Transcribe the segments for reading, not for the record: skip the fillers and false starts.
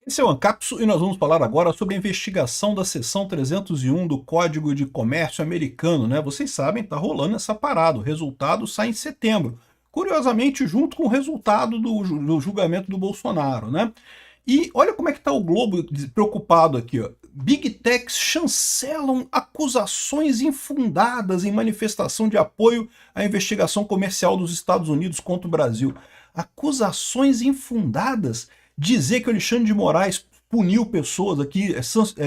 Esse é o Ancapsu e nós vamos falar agora sobre a investigação da seção 301 do Código de Comércio americano, né? Vocês sabem, tá rolando essa parada, o resultado sai em setembro. Curiosamente, junto com o resultado do julgamento do Bolsonaro, né? E olha como é que está o Globo preocupado aqui, ó. Big Techs chancelam acusações infundadas em manifestação de apoio à investigação comercial dos Estados Unidos contra o Brasil. Acusações infundadas? Dizer que o Alexandre de Moraes puniu pessoas aqui,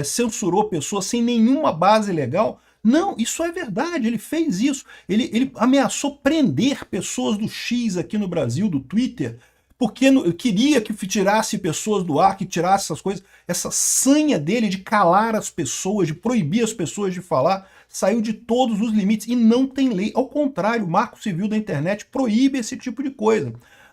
censurou pessoas sem nenhuma base legal? Não, isso é verdade, ele fez isso. Ele ameaçou prender pessoas do X aqui no Brasil, do Twitter, porque queria que tirasse pessoas do ar, que tirasse essas coisas. Essa sanha dele de calar as pessoas, de proibir as pessoas de falar, saiu de todos os limites e não tem lei. Ao contrário, o Marco Civil da internet proíbe esse tipo de coisa.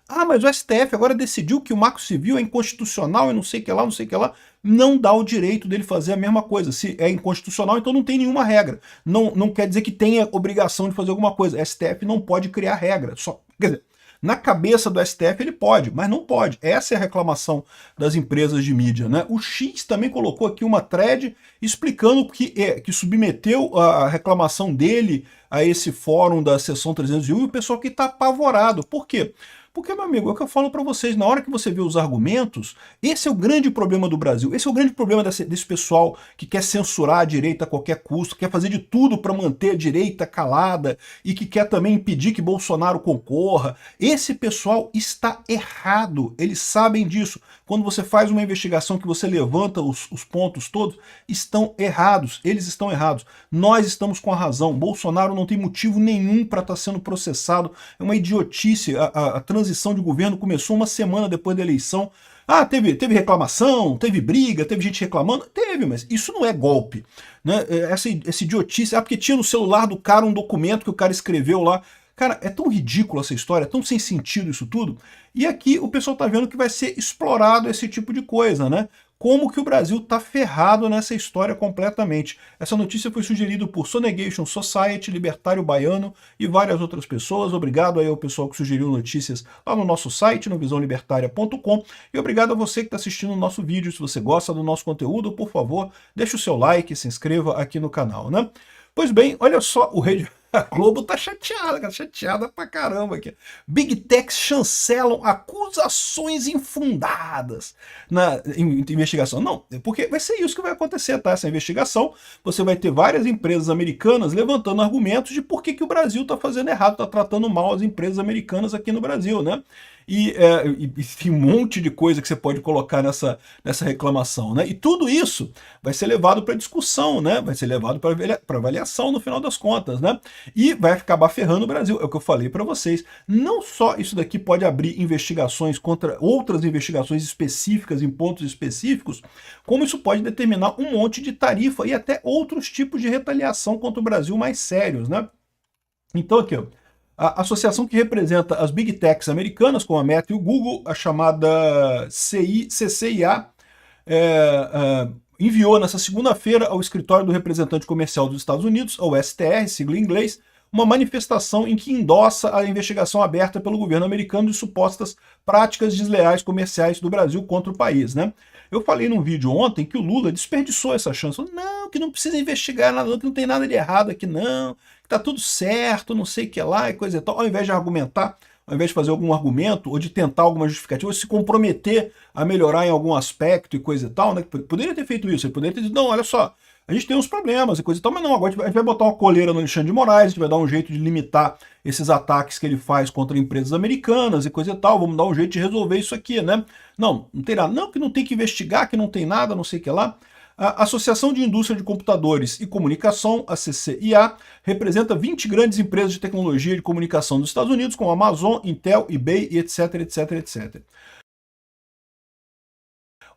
Ah, mas o STF agora decidiu que o Marco Civil é inconstitucional e não sei o que lá, não sei o que lá. Não dá o direito dele fazer a mesma coisa. Se é inconstitucional, então não tem nenhuma regra. Não quer dizer que tenha obrigação de fazer alguma coisa. O STF não pode criar regra. Quer dizer, na cabeça do STF ele pode, mas não pode. Essa é a reclamação das empresas de mídia, né? O X também colocou aqui uma thread explicando que submeteu a reclamação dele a esse fórum da seção 301 e o pessoal que está apavorado. Por quê? Porque, meu amigo, é o que eu falo para vocês, na hora que você vê os argumentos, esse é o grande problema do Brasil, esse é o grande problema desse pessoal que quer censurar a direita a qualquer custo, quer fazer de tudo para manter a direita calada e que quer também impedir que Bolsonaro concorra. Esse pessoal está errado, eles sabem disso. Quando você faz uma investigação que você levanta os pontos todos, estão errados, eles estão errados. Nós estamos com a razão, Bolsonaro não tem motivo nenhum para estar sendo processado, é uma idiotice. A transição de governo começou uma semana depois da eleição. Ah, teve reclamação, teve briga, teve gente reclamando? Teve, mas isso não é golpe. Né? Essa idiotice, porque tinha no celular do cara um documento que o cara escreveu lá. Cara, é tão ridículo essa história, é tão sem sentido isso tudo. E aqui o pessoal tá vendo que vai ser explorado esse tipo de coisa, né? Como que o Brasil tá ferrado nessa história completamente. Essa notícia foi sugerida por Sonegation Society, Libertário Baiano e várias outras pessoas. Obrigado aí ao pessoal que sugeriu notícias lá no nosso site, no visãolibertaria.com. E obrigado a você que está assistindo o nosso vídeo. Se você gosta do nosso conteúdo, por favor, deixe o seu like, se inscreva aqui no canal, né? Pois bem, olha só, a Globo tá chateada, cara, chateada pra caramba aqui. Big Techs chancelam acusações infundadas na investigação. Não, porque vai ser isso que vai acontecer, tá? Essa investigação, você vai ter várias empresas americanas levantando argumentos de por que o Brasil tá fazendo errado, tá tratando mal as empresas americanas aqui no Brasil, né? E tem um monte de coisa que você pode colocar nessa reclamação, né? E tudo isso vai ser levado para discussão, né? Vai ser levado para avaliação no final das contas, né? E vai acabar ferrando o Brasil, é o que eu falei para vocês. Não só isso daqui pode abrir investigações contra outras investigações específicas em pontos específicos, como isso pode determinar um monte de tarifa e até outros tipos de retaliação contra o Brasil mais sérios, né? Então aqui, ó, a associação que representa as Big Techs americanas, como a Meta e o Google, a chamada CCIA, enviou nessa segunda-feira ao escritório do representante comercial dos Estados Unidos, ao STR, sigla em inglês, uma manifestação em que endossa a investigação aberta pelo governo americano de supostas práticas desleais comerciais do Brasil contra o país, né? Eu falei num vídeo ontem que o Lula desperdiçou essa chance. Falou, não, que não precisa investigar nada, que não tem nada de errado aqui, não, que tá tudo certo, não sei o que lá e coisa e tal. Ao invés de argumentar, ao invés de fazer algum argumento ou de tentar alguma justificativa, ou se comprometer a melhorar em algum aspecto e coisa e tal, né? Poderia ter feito isso, ele poderia ter dito, não, olha só, a gente tem uns problemas e coisa e tal, mas não, agora a gente vai botar uma coleira no Alexandre de Moraes, a gente vai dar um jeito de limitar esses ataques que ele faz contra empresas americanas e coisa e tal, vamos dar um jeito de resolver isso aqui, né? Não tem nada, não, que não tem que investigar, que não tem nada, não sei o que lá. A Associação de Indústria de Computadores e Comunicação, a CCIA, representa 20 grandes empresas de tecnologia de comunicação dos Estados Unidos, como Amazon, Intel, eBay, etc, etc, etc.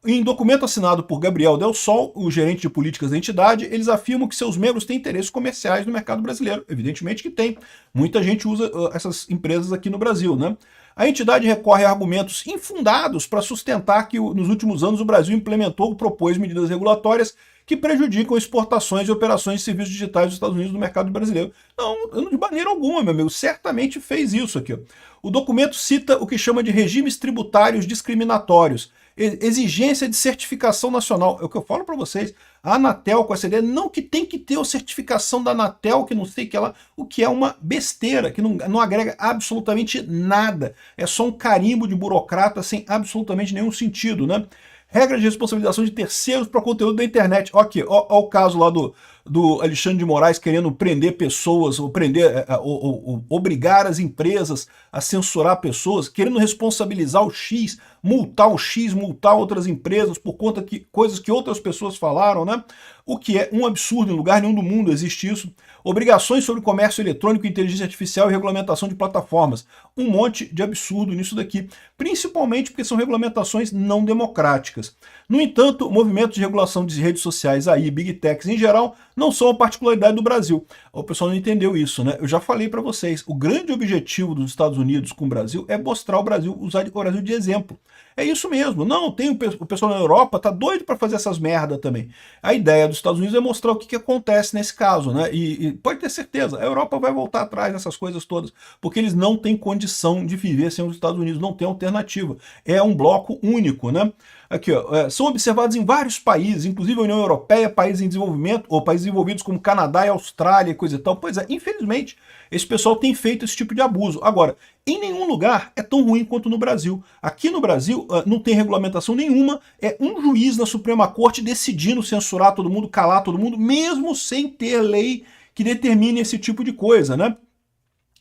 Em documento assinado por Gabriel Del Sol, o gerente de políticas da entidade, eles afirmam que seus membros têm interesses comerciais no mercado brasileiro. Evidentemente que tem. Muita gente usa essas empresas aqui no Brasil, né? A entidade recorre a argumentos infundados para sustentar que nos últimos anos o Brasil implementou ou propôs medidas regulatórias que prejudicam exportações e operações de serviços digitais dos Estados Unidos no mercado brasileiro. Não, de maneira alguma, meu amigo, certamente fez isso aqui. O documento cita o que chama de regimes tributários discriminatórios. Exigência de certificação nacional. É o que eu falo para vocês. A Anatel com essa ideia, não que tem que ter a certificação da Anatel, que não sei o que lá, o que é uma besteira, que não agrega absolutamente nada. É só um carimbo de burocrata sem absolutamente nenhum sentido, né? Regra de responsabilização de terceiros para conteúdo da internet. Ó aqui, ó o caso lá do Alexandre de Moraes querendo prender pessoas, ou prender, ou obrigar as empresas a censurar pessoas, querendo responsabilizar o X, multar outras empresas por conta que coisas que outras pessoas falaram, né? O que é um absurdo, em lugar nenhum do mundo existe isso. Obrigações sobre comércio eletrônico, inteligência artificial e regulamentação de plataformas. Um monte de absurdo nisso daqui, principalmente porque são regulamentações não democráticas. No entanto, movimentos de regulação de redes sociais aí, Big Techs em geral, não são a particularidade do Brasil. O pessoal não entendeu isso, né? Eu já falei para vocês, o grande objetivo dos Estados Unidos com o Brasil é mostrar o Brasil, usar o Brasil de exemplo. É isso mesmo. Não, tem o pessoal na Europa tá doido para fazer essas merda também. A ideia dos Estados Unidos é mostrar o que acontece nesse caso, né? E pode ter certeza, a Europa vai voltar atrás nessas coisas todas, porque eles não têm condição de viver sem os Estados Unidos, não tem alternativa. É um bloco único, né? Aqui, ó, são observados em vários países, inclusive a União Europeia, países em desenvolvimento, ou países desenvolvidos como Canadá e Austrália e coisa e tal. Pois é, infelizmente, esse pessoal tem feito esse tipo de abuso. Agora, em nenhum lugar é tão ruim quanto no Brasil. Aqui no Brasil não tem regulamentação nenhuma, é um juiz na Suprema Corte decidindo censurar todo mundo, calar todo mundo, mesmo sem ter lei que determine esse tipo de coisa, né?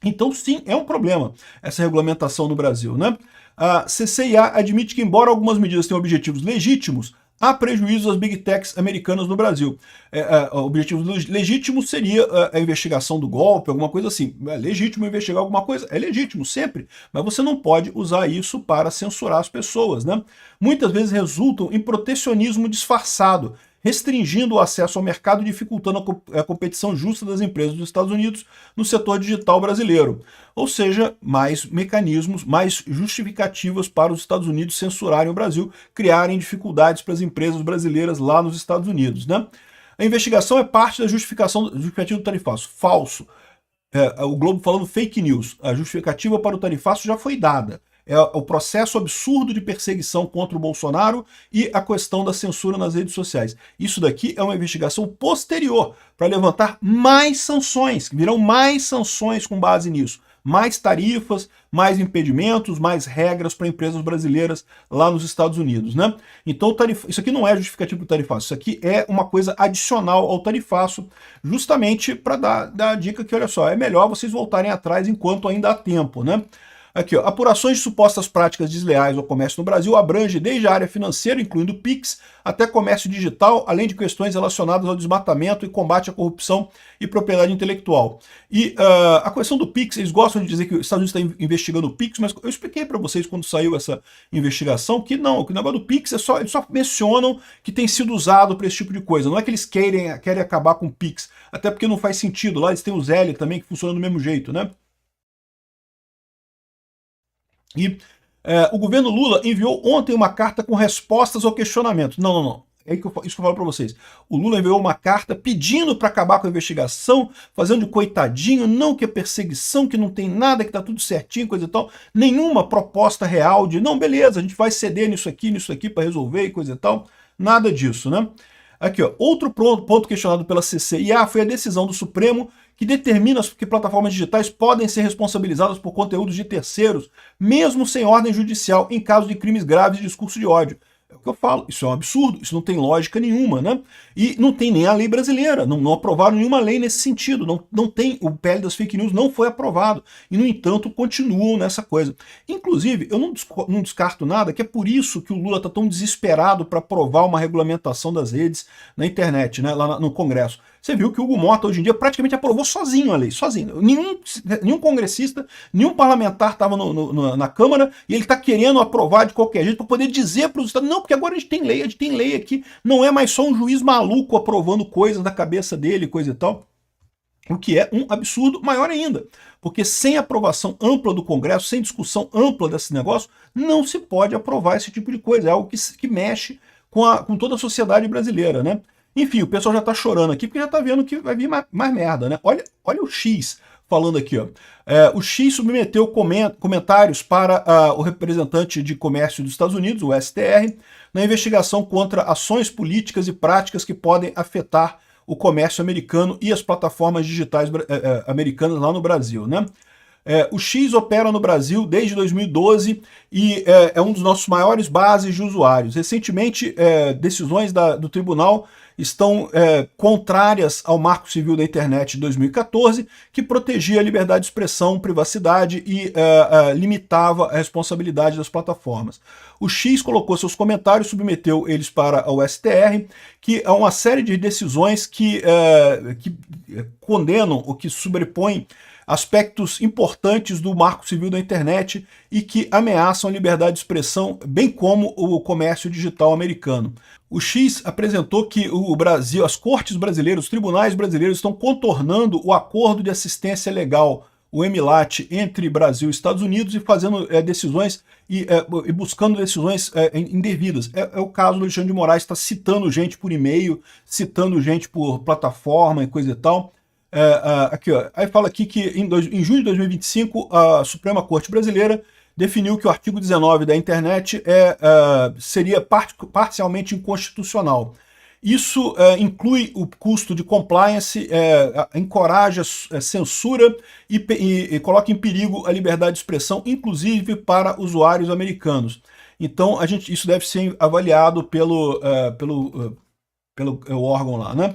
Então, sim, é um problema essa regulamentação no Brasil, né? A CCIA admite que, embora algumas medidas tenham objetivos legítimos, há prejuízo às Big Techs americanas no Brasil. Objetivos legítimos seria a investigação do golpe, alguma coisa assim. É legítimo investigar alguma coisa? É legítimo, sempre. Mas você não pode usar isso para censurar as pessoas, né? Muitas vezes resultam em protecionismo disfarçado, restringindo o acesso ao mercado e dificultando a competição justa das empresas dos Estados Unidos no setor digital brasileiro. Ou seja, mais mecanismos, mais justificativas para os Estados Unidos censurarem o Brasil, criarem dificuldades para as empresas brasileiras lá nos Estados Unidos, né? A investigação é parte da justificativa do tarifaço. Falso. O Globo falando fake news. A justificativa para o tarifaço já foi dada. É o processo absurdo de perseguição contra o Bolsonaro e a questão da censura nas redes sociais. Isso daqui é uma investigação posterior para levantar mais sanções, virão mais sanções com base nisso. Mais tarifas, mais impedimentos, mais regras para empresas brasileiras lá nos Estados Unidos, né? Então, isso aqui não é justificativo do tarifaço, isso aqui é uma coisa adicional ao tarifaço, justamente para dar a dica que, olha só, é melhor vocês voltarem atrás enquanto ainda há tempo, né? Aqui, ó, apurações de supostas práticas desleais ao comércio no Brasil abrange desde a área financeira, incluindo PIX, até comércio digital, além de questões relacionadas ao desmatamento e combate à corrupção e propriedade intelectual. E a questão do PIX, eles gostam de dizer que os Estados Unidos está investigando o PIX, mas eu expliquei para vocês quando saiu essa investigação que não, que o negócio do PIX eles só mencionam que tem sido usado para esse tipo de coisa. Não é que eles querem acabar com o PIX, até porque não faz sentido. Lá eles têm o Zelle também, que funciona do mesmo jeito, né? E o governo Lula enviou ontem uma carta com respostas ao questionamento. Não. É isso que eu falo para vocês. O Lula enviou uma carta pedindo para acabar com a investigação, fazendo de coitadinho, não que é perseguição, que não tem nada, que tá tudo certinho, coisa e tal. Nenhuma proposta real de, não, beleza, a gente vai ceder nisso aqui para resolver e coisa e tal. Nada disso, né? Aqui, ó, outro ponto questionado pela CCIA foi a decisão do Supremo que determina que plataformas digitais podem ser responsabilizadas por conteúdos de terceiros, mesmo sem ordem judicial, em caso de crimes graves de discurso de ódio. É o que eu falo, isso é um absurdo, isso não tem lógica nenhuma, né? E não tem nem a lei brasileira, não aprovaram nenhuma lei nesse sentido, não tem, o PL das fake news não foi aprovado, e no entanto continuam nessa coisa. Inclusive, eu não descarto nada, que é por isso que o Lula está tão desesperado para aprovar uma regulamentação das redes na internet, né, lá no Congresso. Você viu que o Hugo Mota hoje em dia praticamente aprovou sozinho a lei, sozinho. Nenhum congressista, nenhum parlamentar estava na Câmara e ele está querendo aprovar de qualquer jeito para poder dizer para os estados, não, porque agora a gente tem lei aqui, não é mais só um juiz maluco aprovando coisas da cabeça dele, coisa e tal. O que é um absurdo maior ainda, porque sem aprovação ampla do Congresso, sem discussão ampla desse negócio, não se pode aprovar esse tipo de coisa, é algo que mexe com toda a sociedade brasileira, né? Enfim, o pessoal já tá chorando aqui porque já tá vendo que vai vir mais merda, né? Olha o X. falando aqui, ó. O X submeteu comentários para o representante de comércio dos Estados Unidos, o STR, na investigação contra ações políticas e práticas que podem afetar o comércio americano e as plataformas digitais americanas lá no Brasil, né? O X opera no Brasil desde 2012 e é um dos nossos maiores bases de usuários. Recentemente, decisões do tribunal estão contrárias ao Marco Civil da Internet de 2014, que protegia a liberdade de expressão, privacidade e limitava a responsabilidade das plataformas. O X colocou seus comentários, submeteu eles para o STR, que é uma série de decisões que condenam ou que sobrepõem aspectos importantes do Marco Civil da Internet e que ameaçam a liberdade de expressão, bem como o comércio digital americano. O X apresentou que o Brasil, as cortes brasileiras, os tribunais brasileiros estão contornando o acordo de assistência legal, o EMILAT, entre Brasil e Estados Unidos e fazendo decisões e buscando decisões indevidas. É o caso do Alexandre de Moraes, está citando gente por e-mail, citando gente por plataforma e coisa e tal. Aqui, ó, aí fala aqui que em junho de 2025 a Suprema Corte Brasileira definiu que o artigo 19 da internet seria parcialmente inconstitucional. Isso inclui o custo de compliance, encoraja censura e coloca em perigo a liberdade de expressão, inclusive para usuários americanos. Então, isso deve ser avaliado pelo órgão lá, né?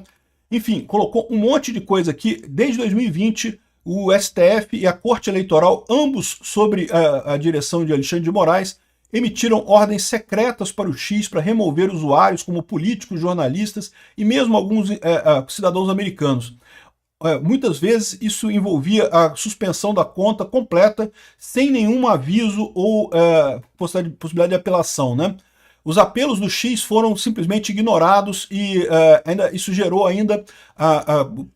Enfim, colocou um monte de coisa aqui. Desde 2020, o STF e a Corte Eleitoral, ambos sobre a direção de Alexandre de Moraes, emitiram ordens secretas para o X para remover usuários como políticos, jornalistas e mesmo alguns cidadãos americanos. Muitas vezes isso envolvia a suspensão da conta completa, sem nenhum aviso ou possibilidade de apelação, né? Os apelos do X foram simplesmente ignorados e isso gerou ainda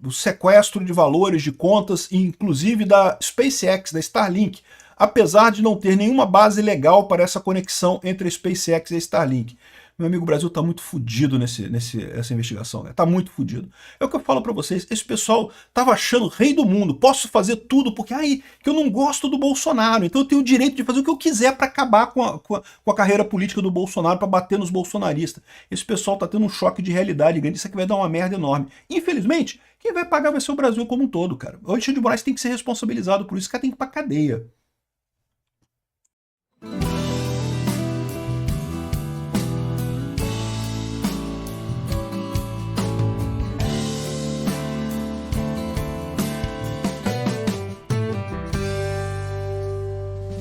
o sequestro de valores de contas, inclusive da SpaceX, da Starlink, apesar de não ter nenhuma base legal para essa conexão entre a SpaceX e a Starlink. Meu amigo, o Brasil está muito fudido nessa investigação, né? Tá muito fudido. É o que eu falo para vocês, esse pessoal tava achando rei do mundo, posso fazer tudo porque que eu não gosto do Bolsonaro, então eu tenho o direito de fazer o que eu quiser para acabar com a carreira política do Bolsonaro, para bater nos bolsonaristas. Esse pessoal tá tendo um choque de realidade grande, isso aqui vai dar uma merda enorme. Infelizmente, quem vai pagar vai ser o Brasil como um todo, cara. O Alexandre de Moraes tem que ser responsabilizado por isso, esse cara tem que ir pra cadeia.